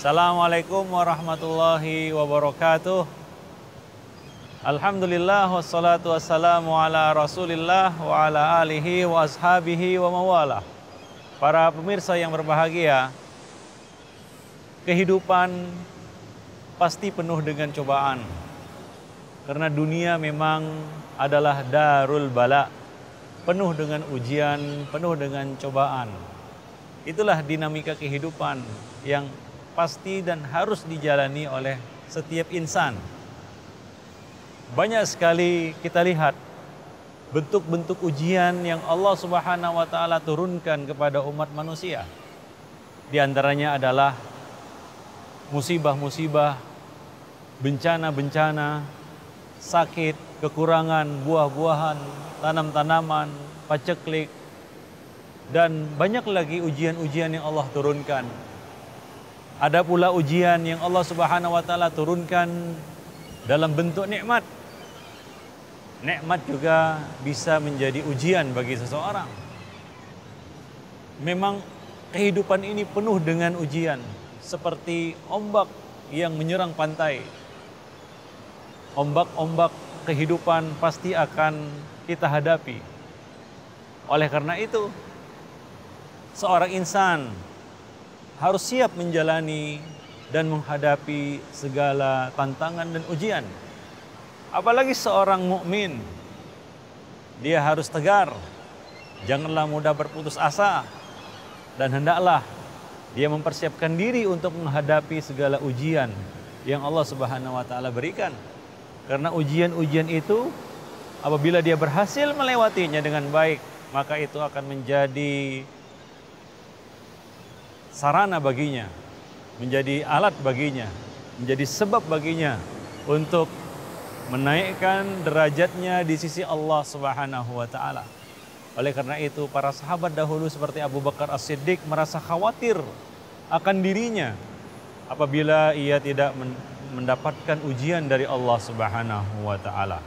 Assalamualaikum warahmatullahi wabarakatuh. Alhamdulillah wassalatu wassalamu ala Rasulillah wa ala alihi wa ashabihi wa mawalah. Para pemirsa yang berbahagia, kehidupan pasti penuh dengan cobaan. Karena dunia memang adalah darul bala, penuh dengan ujian, penuh dengan cobaan. Itulah dinamika kehidupan yang pasti dan harus dijalani oleh setiap insan. Banyak sekali kita lihat bentuk-bentuk ujian yang Allah Subhanahu wa taala turunkan kepada umat manusia. Di antaranya adalah musibah-musibah, bencana-bencana, sakit, kekurangan buah-buahan, tanam-tanaman, paceklik, dan banyak lagi ujian-ujian yang Allah turunkan. Ada pula ujian yang Allah Subhanahu wa taala turunkan dalam bentuk nikmat. Nikmat juga bisa menjadi ujian bagi seseorang. Memang kehidupan ini penuh dengan ujian, seperti ombak yang menyerang pantai. Ombak-ombak kehidupan pasti akan kita hadapi. Oleh karena itu, seorang insan harus siap menjalani dan menghadapi segala tantangan dan ujian. Apalagi seorang mukmin, dia harus tegar, janganlah mudah berputus asa, dan hendaklah dia mempersiapkan diri untuk menghadapi segala ujian yang Allah Subhanahu wa taala berikan. Karena ujian-ujian itu apabila dia berhasil melewatinya dengan baik, maka itu akan menjadi sarana baginya, menjadi alat baginya, menjadi sebab baginya untuk menaikkan derajatnya di sisi Allah Subhanahu wa taala. Oleh karena itu, para sahabat dahulu seperti Abu Bakar As-Siddiq merasa khawatir akan dirinya apabila ia tidak mendapatkan ujian dari Allah Subhanahu wa taala.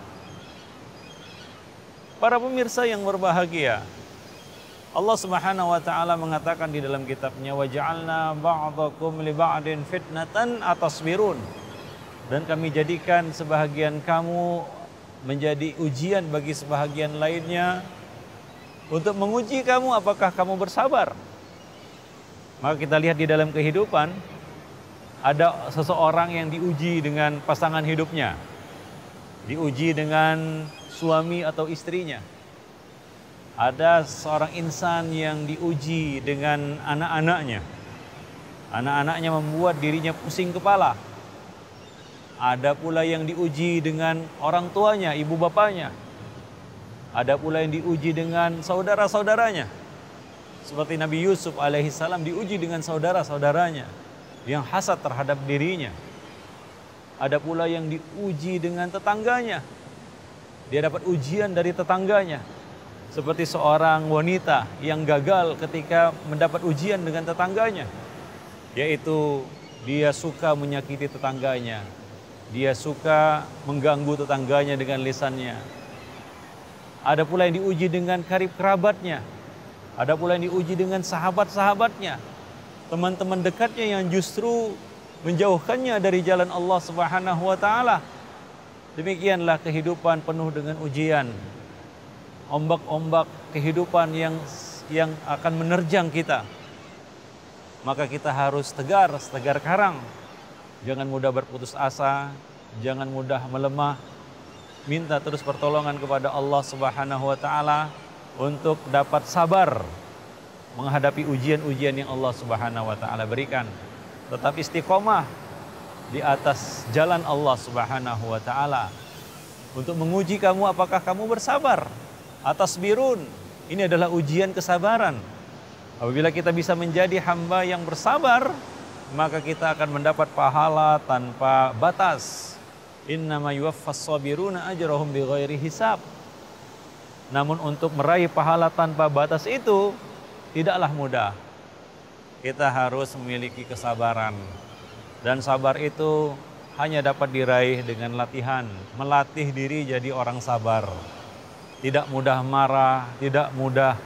Para pemirsa yang berbahagia, Allah Subhanahu wa taala mengatakan di dalam kitabnya, wa ja'alna ba'dakum li ba'din fitnatan atasbirun. Dan kami jadikan sebahagian kamu menjadi ujian bagi sebahagian lainnya untuk menguji kamu apakah kamu bersabar. Maka kita lihat di dalam kehidupan ada seseorang yang diuji dengan pasangan hidupnya, diuji dengan suami atau istrinya. Ada seorang insan yang diuji dengan anak-anaknya. Anak-anaknya membuat dirinya pusing kepala. Ada pula yang diuji dengan orang tuanya, ibu bapanya. Ada pula yang diuji dengan saudara-saudaranya. Seperti Nabi Yusuf alaihissalam diuji dengan saudara-saudaranya yang hasad terhadap dirinya. Ada pula yang diuji dengan tetangganya. Dia dapat ujian dari tetangganya. Seperti seorang wanita yang gagal ketika mendapat ujian dengan tetangganya, yaitu dia suka menyakiti tetangganya, dia suka mengganggu tetangganya dengan lisannya. Ada pula yang diuji dengan karib kerabatnya, ada pula yang diuji dengan sahabat-sahabatnya, teman-teman dekatnya yang justru menjauhkannya dari jalan Allah Subhanahu wa taala. Demikianlah kehidupan penuh dengan ujian. Ombak-ombak kehidupan yang akan menerjang kita. Maka kita harus tegar, setegar karang. Jangan mudah berputus asa, jangan mudah melemah. Minta terus pertolongan kepada Allah Subhanahu wa taala untuk dapat sabar menghadapi ujian-ujian yang Allah Subhanahu wa taala berikan. Tetap istiqomah di atas jalan Allah Subhanahu wa taala untuk menguji kamu apakah kamu bersabar. Atasbirun, ini adalah ujian kesabaran. Apabila kita bisa menjadi hamba yang bersabar, maka kita akan mendapat pahala tanpa batas. Innama yuwaffas sabiruna ajrahum bighairi hisab. Namun untuk meraih pahala tanpa batas itu tidaklah mudah. Kita harus memiliki kesabaran. Dan sabar itu hanya dapat diraih dengan latihan, melatih diri jadi orang sabar. Tidak mudah marah, tidak mudah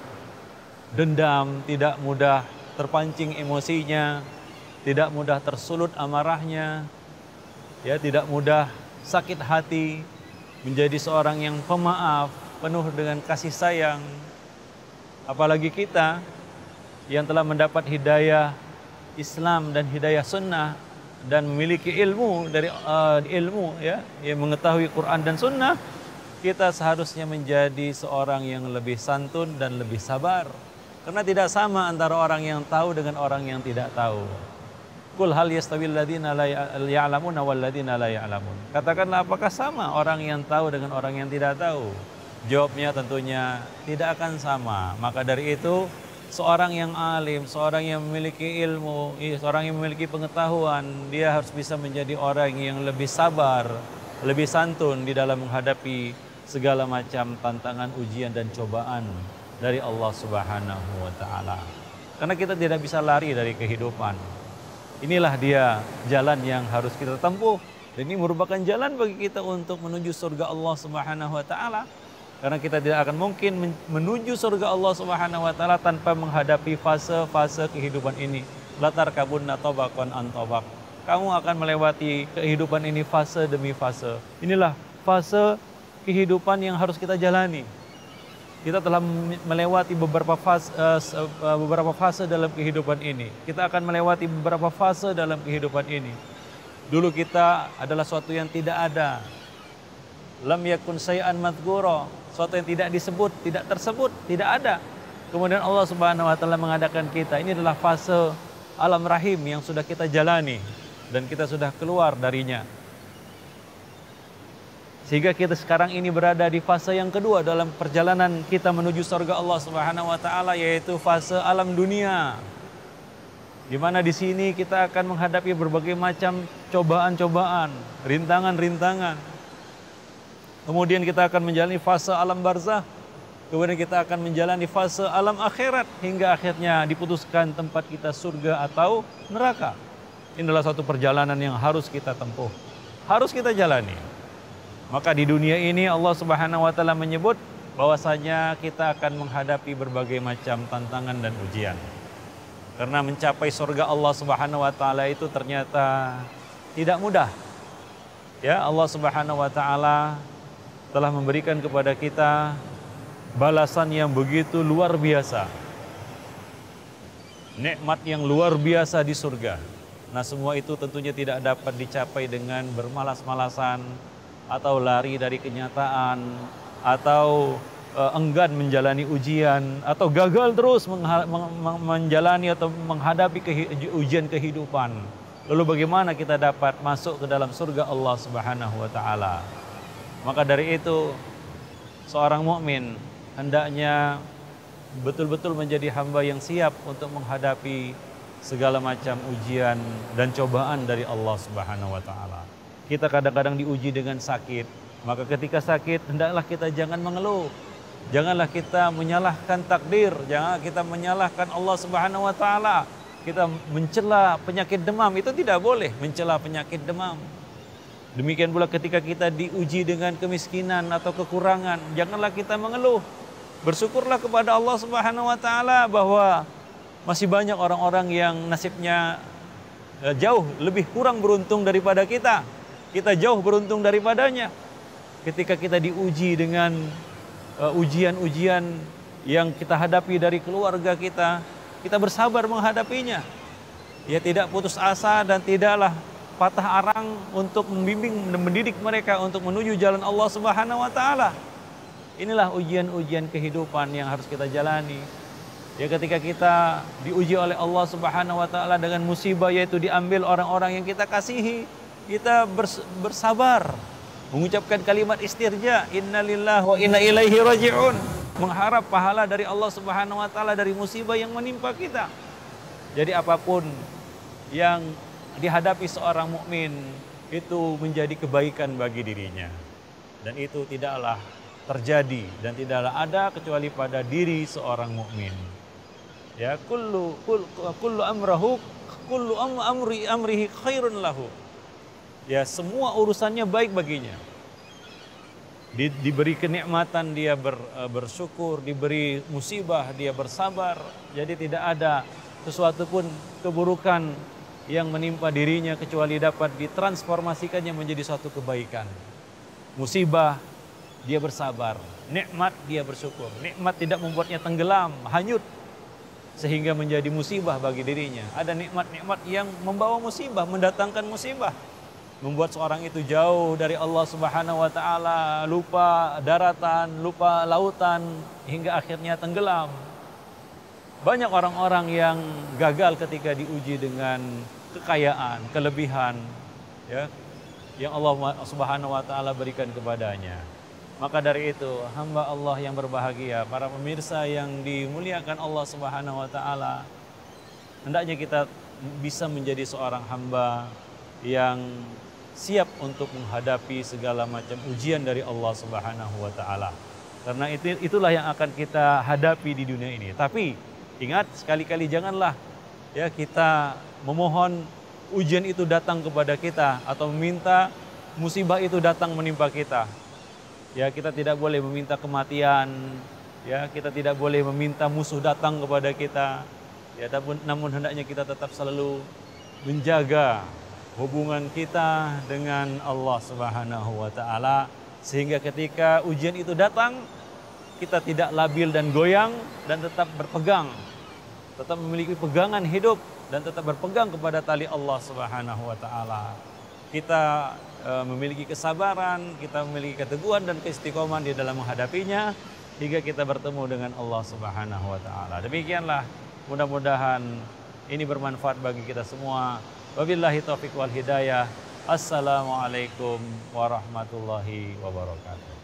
dendam, tidak mudah terpancing emosinya. tidak mudah tersulut amarahnya, ya, tidak mudah sakit hati, menjadi seorang yang pemaaf, penuh dengan kasih sayang. Apalagi kita yang telah mendapat hidayah Islam dan hidayah sunnah dan memiliki ilmu dari ilmu, ya, yang mengetahui Quran dan sunnah, kita seharusnya menjadi seorang yang lebih santun dan lebih sabar. Karena tidak sama antara orang yang tahu dengan orang yang tidak tahu. Qul hal yastawil ladzina la ya'lamuna wal ladzina la ya'lamun. Katakanlah, apakah sama orang yang tahu dengan orang yang tidak tahu? Jawabnya tentunya tidak akan sama. Maka dari itu, seorang yang alim, seorang yang memiliki ilmu, seorang yang memiliki pengetahuan, dia harus bisa menjadi orang yang lebih sabar, lebih santun di dalam menghadapi segala macam tantangan, ujian dan cobaan dari Allah Subhanahu wa taala. Karena kita tidak bisa lari dari kehidupan. Inilah dia jalan yang harus kita tempuh. Dan ini merupakan jalan bagi kita untuk menuju surga Allah Subhanahu wa taala. Karena kita tidak akan mungkin menuju surga Allah Subhanahu wa taala tanpa menghadapi fase-fase kehidupan ini. Latar kabunna tabaqan an tabaq. Kamu akan melewati kehidupan ini fase demi fase. Inilah fase kehidupan yang harus kita jalani. Kita telah melewati beberapa fase dalam kehidupan ini. Kita akan melewati beberapa fase dalam kehidupan ini. Dulu kita adalah suatu yang tidak ada. Lam yakun syai'an madhkura, suatu yang tidak disebut, tidak tersebut, tidak ada. Kemudian Allah Subhanahu wa taala mengadakan kita. Ini adalah fase alam rahim yang sudah kita jalani dan kita sudah keluar darinya. Sehingga kita sekarang ini berada di fase yang kedua dalam perjalanan kita menuju surga Allah Subhanahu wa taala, yaitu fase alam dunia. Di mana di sini kita akan menghadapi berbagai macam cobaan-cobaan, rintangan-rintangan. Kemudian kita akan menjalani fase alam barzah. Kemudian kita akan menjalani fase alam akhirat hingga akhirnya diputuskan tempat kita surga atau neraka. Ini adalah suatu perjalanan yang harus kita tempuh, harus kita jalani. Maka di dunia ini Allah Subhanahu wa taala menyebut bahwasanya kita akan menghadapi berbagai macam tantangan dan ujian. Karena mencapai surga Allah Subhanahu wa taala itu ternyata tidak mudah. Ya, Allah Subhanahu wa taala telah memberikan kepada kita balasan yang begitu luar biasa. Nikmat yang luar biasa di surga. Nah, semua itu tentunya tidak dapat dicapai dengan bermalas-malasan atau lari dari kenyataan, atau enggan menjalani ujian, atau gagal terus menjalani atau menghadapi ujian kehidupan. Lalu bagaimana kita dapat masuk ke dalam surga Allah Subhanahu wa taala? Maka dari itu, seorang mukmin hendaknya betul-betul menjadi hamba yang siap untuk menghadapi segala macam ujian dan cobaan dari Allah Subhanahu wa taala. Kita kadang-kadang diuji dengan sakit, maka ketika sakit hendaklah kita jangan mengeluh. Janganlah kita menyalahkan takdir, jangan kita menyalahkan Allah Subhanahu wa taala. Kita mencela penyakit demam, itu tidak boleh, mencela penyakit demam. Demikian pula ketika kita diuji dengan kemiskinan atau kekurangan, janganlah kita mengeluh. Bersyukurlah kepada Allah Subhanahu wa taala bahwa masih banyak orang-orang yang nasibnya jauh lebih kurang beruntung daripada kita. Kita jauh beruntung daripadanya. Ketika kita diuji dengan ujian-ujian yang kita hadapi dari keluarga kita, kita bersabar menghadapinya. Ya, tidak putus asa dan tidaklah patah arang untuk membimbing dan mendidik mereka untuk menuju jalan Allah Subhanahu wa taala. Inilah ujian-ujian kehidupan yang harus kita jalani. Ya, ketika kita diuji oleh Allah Subhanahu wa taala dengan musibah, yaitu diambil orang-orang yang kita kasihi, kita bersabar, mengucapkan kalimat istirja, innalillahi wa inna ilaihi raji'un, mengharap pahala dari Allah Subhanahu wa taala dari musibah yang menimpa kita. Jadi apapun yang dihadapi seorang mukmin itu menjadi kebaikan bagi dirinya, dan itu tidaklah terjadi dan tidaklah ada kecuali pada diri seorang mukmin. Ya, kullu amrihi khairun lahu. Ya, semua urusannya baik baginya. Diberi kenikmatan dia bersyukur, diberi musibah dia bersabar. Jadi tidak ada sesuatu pun keburukan yang menimpa dirinya kecuali dapat ditransformasikannya menjadi suatu kebaikan. Musibah, dia bersabar. Nikmat, dia bersyukur. Nikmat tidak membuatnya tenggelam, hanyut, sehingga menjadi musibah bagi dirinya. Ada nikmat-nikmat yang membawa musibah, mendatangkan musibah, membuat seorang itu jauh dari Allah Subhanahu wa taala, lupa daratan, lupa lautan, hingga akhirnya tenggelam. Banyak orang-orang yang gagal ketika diuji dengan kekayaan, kelebihan, ya, yang Allah Subhanahu wa taala berikan kepadanya. Maka dari itu, hamba Allah yang berbahagia, para pemirsa yang dimuliakan Allah Subhanahu wa taala, hendaknya kita bisa menjadi seorang hamba yang siap untuk menghadapi segala macam ujian dari Allah Subhanahu wa taala. Karena itulah yang akan kita hadapi di dunia ini. Tapi ingat, sekali-kali janganlah ya kita memohon ujian itu datang kepada kita atau meminta musibah itu datang menimpa kita. Ya, kita tidak boleh meminta kematian, ya, kita tidak boleh meminta musuh datang kepada kita. Ya, namun hendaknya kita tetap selalu menjaga hubungan kita dengan Allah Subhanahu wa taala sehingga ketika ujian itu datang kita tidak labil dan goyang dan tetap berpegang, tetap memiliki pegangan hidup dan tetap berpegang kepada tali Allah Subhanahu wa taala. Kita memiliki kesabaran, kita memiliki keteguhan dan keistiqomahan di dalam menghadapinya hingga kita bertemu dengan Allah Subhanahu wa taala. Demikianlah, mudah-mudahan ini bermanfaat bagi kita semua. Wabillahi taufiq wal hidayah. Assalamualaikum warahmatullahi wabarakatuh.